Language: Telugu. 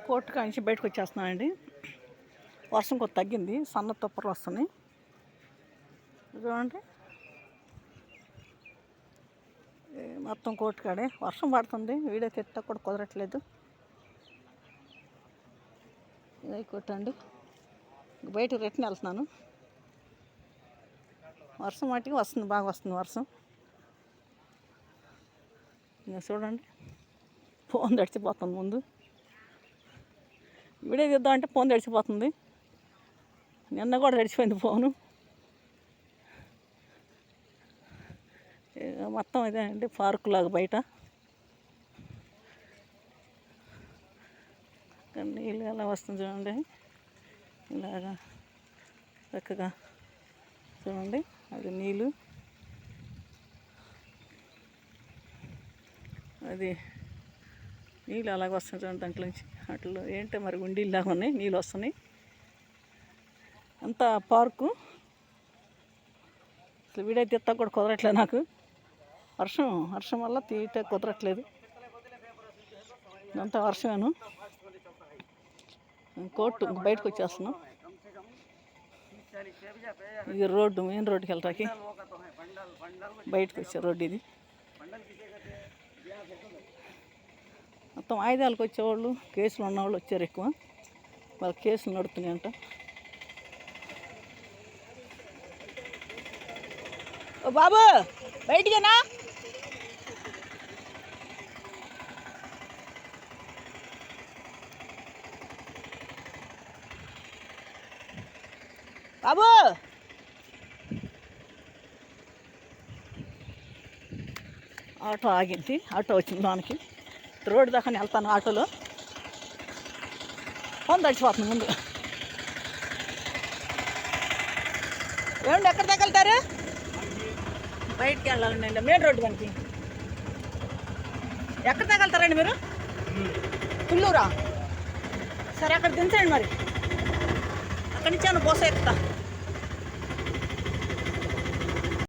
కోర్టు కాంచి బయటకు వచ్చేస్తున్నానండి. వర్షం కొంత తగ్గింది, సన్న తుప్పర్లు వస్తున్నాయి చూడండి. మొత్తం కోర్టు కాడే వర్షం పడుతుంది, వీడియో తిట్ట కూడా కుదరట్లేదు. ఇదే కొట్టండి, బయటకు రిటర్న్ వెళ్తున్నాను. వర్షం మట్టికి వస్తుంది, బాగా వస్తుంది వర్షం. ఇంకా చూడండి, ఫోన్ తడిచిపోతుంది. ముందు వీడియో తీద్దామంటే ఫోన్ తడిచిపోతుంది. నిన్న కూడా తడిచిపోయింది ఫోను. మొత్తం ఇదే అండి, పార్కు లాగా బయట నీళ్ళు ఎలా వస్తుంది చూడండి. ఇలాగా చక్కగా చూడండి, అది నీళ్ళు, అది నీళ్ళు అలాగ వస్తుంది చూడండి. దాంట్లో నుంచి అట్లా ఏంటో మరి గుండీలాగా ఉన్నాయి, నీళ్ళు వస్తున్నాయి. అంతా పార్కు. అసలు వీడియో తీస్తా కూడా కుదరట్లేదు నాకు, వర్షం వల్ల తీయట కుదరట్లేదు. అంతా వర్షమేను. కోర్టు బయటకు వచ్చేస్తున్నాం. ఇది రోడ్డు, మెయిన్ రోడ్డుకి వెళ్ళటానికి బయటకు వచ్చే రోడ్డు ఇది. మొత్తం ఆయుధాలకు వచ్చేవాళ్ళు, కేసులు ఉన్నవాళ్ళు వచ్చారు ఎక్కువ. వాళ్ళ కేసులు నడుతున్నాయంట. ఓ బాబు బయటికేనా? బాబు ఆటో ఆగింది, ఆటో వచ్చింది లోనికి. రోడ్డు దాకా వెళ్తాను ఆటోలో. ఫోన్ తడిచిపోతుంది ముందు. ఏమండి ఎక్కడ దాకా వెళ్తారు? బయటికి వెళ్ళాలండి, మెయిన్ రోడ్డు మనకి. ఎక్కడ దాకా వెళ్తారండి మీరు? పుల్లూరా? సరే అక్కడ దించండి, మరి అక్కడి నుంచి బస్సు ఎక్కుతా.